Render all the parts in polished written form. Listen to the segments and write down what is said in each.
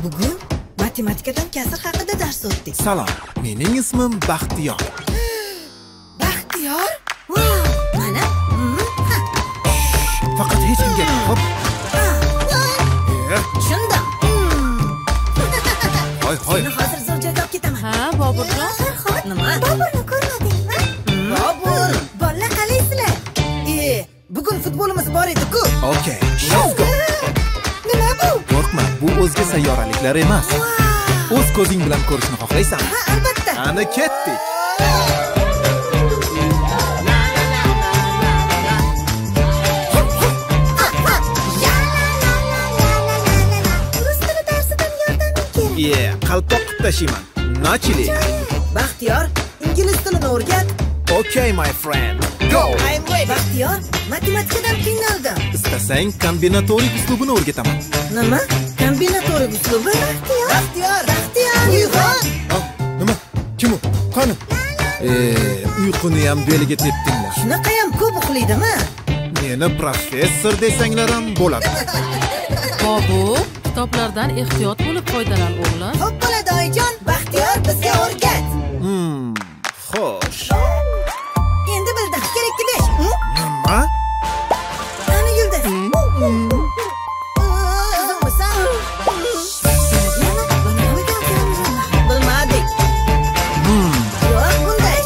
Bugun matematikadan kasr haqida dars o'tdik. Salom, mening ismim Baxtiyor. Baxtiyor? Wow, mana. Faqat hech kimga hop. Tushundim. Hoy. Seni hozir zo'r joyga olib ketaman. Ha, Boburjon. Nima? Boburni ko'rmadingmi? Bobur, bolalar qalaysizlar? Bugun futbolimiz bor edi-ku. Okay, let's go. Nima bu? Qo'rqma, bu o'zga sayyoraliklar emas. O'z ko'zing bilan ko'rishni xohlaysanmi? Ha, albatta. Ana ketdik. Rus tili darsidan yordaming kerak. Qalpoq qilib tashiyman. Nachili. Baxtiyor, ingliz tilini o'rgat. Okay, my friend. Go. I'm ready. Baxtiyor, matematikadan qiynaldim. Istasang kombinatorik uslubini o'rgataman. Nima? Kombinatorik uslubi? Baxtiyor. Uyg'on. Nima? Kim u? Qani? Uyquni ham beliga tepdinglar. Shunaqayam ko'p uxlaydimi? Meni professor desanglar ham bo'ladi. Bobur, kitoblardan ehtiyot bo'lib foydalan o'g'lim. Xo'p bo'ladi oyijon. Baxtiyor bizga o'rgat. Xo'sh. Endi bildim. Kerakli 5. Nima? Qani Yulduz? Qizimmisan? Bilmadik. Yo'q, bunday.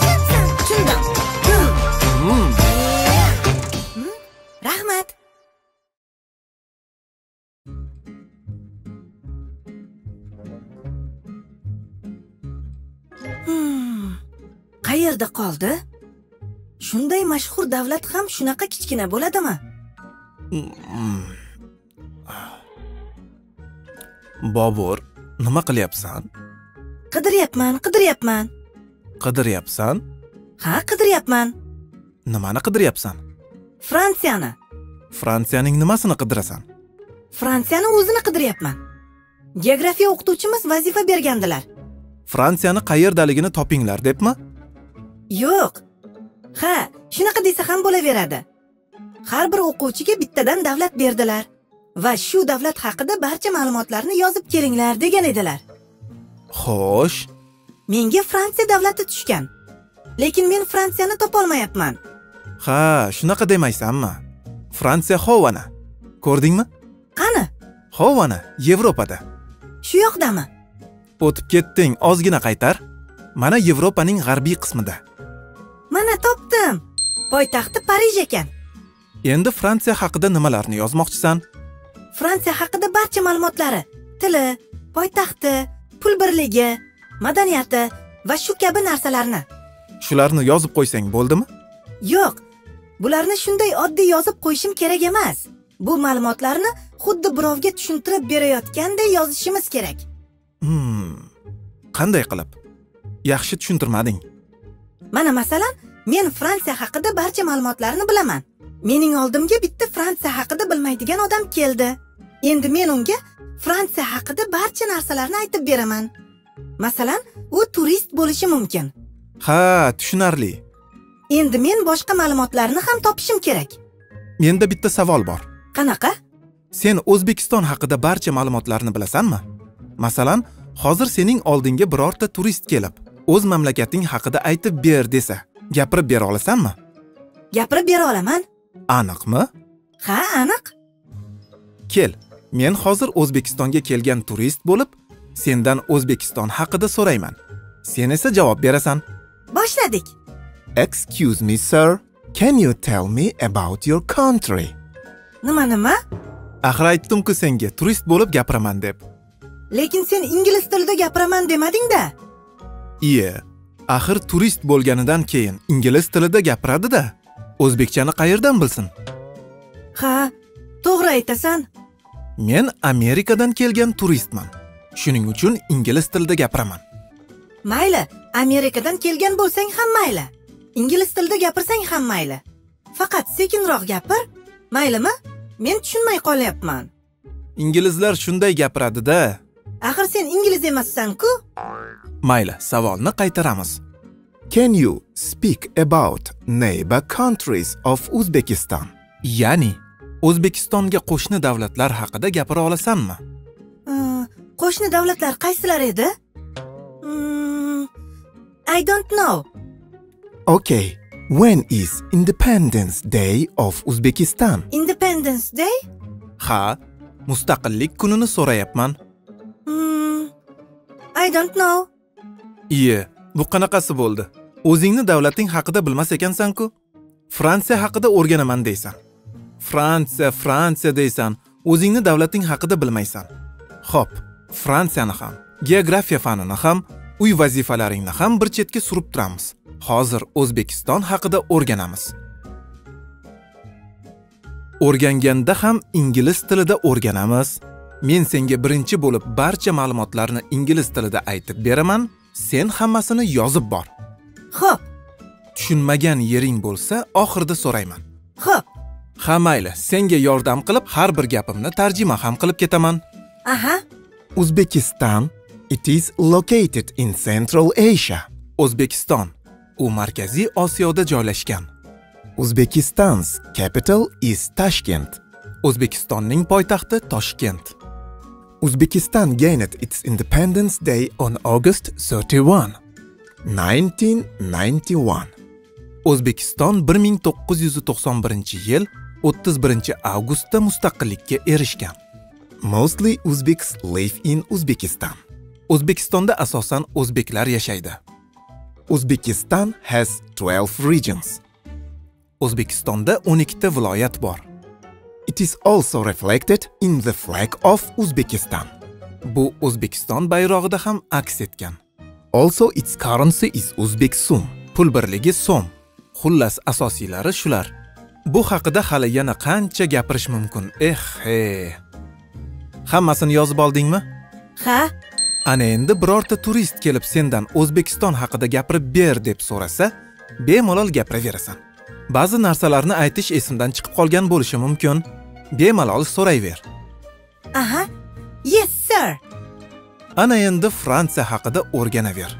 Tushundim. Rahmat. Qayerda qoldi? Shunday mashhur davlat ham shunaqa kichkina bo'ladimi? Bobur, nima qilyapsan? Qidiryapman. Qidiryapsan? Ha, qidiryapman. Nimani qidiryapsan? Fransiyani. Fransiyaning nimasini qidirasan? Fransiyani o'zini qidiryapman. Geografiya o'qituvchimiz vazifa bergandilar. Fransiyani qayerdaligini topinglar debmi? Yo'q. Ha, shunaqa desa ham bo'laveradi. Har bir o'quvchiga bittadan davlat berdilar va shu davlat haqida barcha ma'lumotlarni yozib kelinglar degan edilar. Xo'sh. Menga Fransiya davlati tushgan. Lekin men Fransiyani topolmayapman. Ha, shunaqa demaysanmi? Fransiya Xovana. Ko'rdingmi? Qani? Xovana, Yevropada. Shu yoqdami? O'tib ketding, ozgina qaytar. Mana Yevropaning g'arbiy qismida. Mana topdim. Poytaxti Parij ekan. Endi Fransiya haqida nimalarni yozmoqchisan? Fransiya haqida barcha ma'lumotlari, tili, poytaxti, pul birligi, madaniyati va shu kabi narsalarni. Shularni yozib qo'ysang bo'ldimi? Yo'q. Bularni shunday oddiy yozib qo'yishim kerak emas. Bu ma'lumotlarni xuddi birovga tushuntirib berayotganday yozishimiz kerak. Qanday qilib? Yaxshi tushuntirmading. Mana masalan, men Fransiya haqida barcha ma'lumotlarni bilaman. Mening oldimga bitta Fransiya haqida bilmaydigan odam keldi. Endi men unga Fransiya haqida barcha narsalarni aytib beraman. Masalan, u turist bo'lishi mumkin. Ha, tushunarli. Endi men boshqa ma'lumotlarni ham topishim kerak. Menda bitta savol bor. Qanaqa? Sen O'zbekiston haqida barcha ma'lumotlarni bilasanmi? Masalan, hozir sening oldingga birorta turist kelib, o'z mamlakating haqida aytib ber desa, gapirib bera olasanmi? Gapirib bera olaman. Aniqmi? Ha, aniq. Kel, men hozir O'zbekistonga kelgan turist bo'lib, sendan O'zbekiston haqida so'rayman. Sen esa javob berasan. Boshladik. Excuse me, sir. Can you tell me about your country? Nima? Axir aytdim-ku senga turist bo'lib gapiraman deb. Lekin sen ingliz tilida gapiraman demading-da. Iye, axir turist bo'lganidan keyin ingliz tilida gapiradi-da. O'zbekchani qayerdan bilsin? Ha, to'g'ri aytasan. Men Amerikadan kelgan turistman. Shuning uchun ingliz tilida gapiraman. Mayli, Amerikadan kelgan bo'lsang ham mayli. Ingliz tilida gapirsang ham mayli. Faqat sekinroq gapir. Maylimi? Men tushunmay qolyapman. Inglizlar shunday gapiradi-da. Axir sen ingliz emassan-ku? Mayli, savolni qaytaramiz. Can you speak about neighbor countries of Uzbekistan? Ya'ni O'zbekistonga qo'shni davlatlar haqida gapira olasanmi? qo'shni davlatlar qaysilar edi? I don't know. Okay. When is Independence Day of Uzbekistan? Independence Day? Ha, mustaqillik kunini so'rayapman. I don't know. Iye, bu qanaqasi bo'ldi? O'zingni davlating haqida bilmas ekansan-ku? Fransiya haqida o'rganaman deysan. Fransiya deysan, o'zingni davlating haqida bilmaysan. Xo'p, Fransiyani ham, geografiya fanini ham, uy vazifalaringni ham bir chetga surib turamiz. Hozir O'zbekiston haqida o'rganamiz. O'rganganda ham ingliz tilida o'rganamiz. Men senga birinchi bo'lib barcha ma'lumotlarni ingliz tilida aytib beraman, sen hammasini yozib bor. Xo'p. Tushunmagan yering bo'lsa, oxirida so'rayman. Xo'p. Ha mayli, senga yordam qilib har bir gapimni tarjima ham qilib ketaman. Aha. Uzbekistan, it is located in Central Asia. O'zbekiston, u Markaziy Osiyoda joylashgan. Uzbekistan's capital is Tashkent. O'zbekistonning poytaxti Toshkent. Uzbekistan gained its Independence Day on August 31, 1991. O'zbekiston 1991-yil 31-avgustda mustaqillikka erishgan. Mostly Uzbeks live in Uzbekistan. O'zbekistonda asosan o'zbeklar yashaydi. Uzbekistan has 12 regions. O'zbekistonda 12 ta viloyat bor. It is also reflected in the flag of Uzbekistan. Bu O'zbekiston bayrog'ida ham aks etgan. Also its currency is Uzbek so'm. Pul birligi so'm. Xullas asosiylari shular. Bu haqida hali yana qancha gapirish mumkin. Hammasini yozib oldingmi? Ha? Ana endi birorta turist kelib sendan O'zbekiston haqida gapirib ber deb so'rasa, bemalol gapiraverasan. Ba'zi narsalarni aytish esimdan chiqib qolgan bo'lishi mumkin. Bemalol so'rayver. Aha. Yes, sir. Ana endi Fransiya haqida o'rganaver.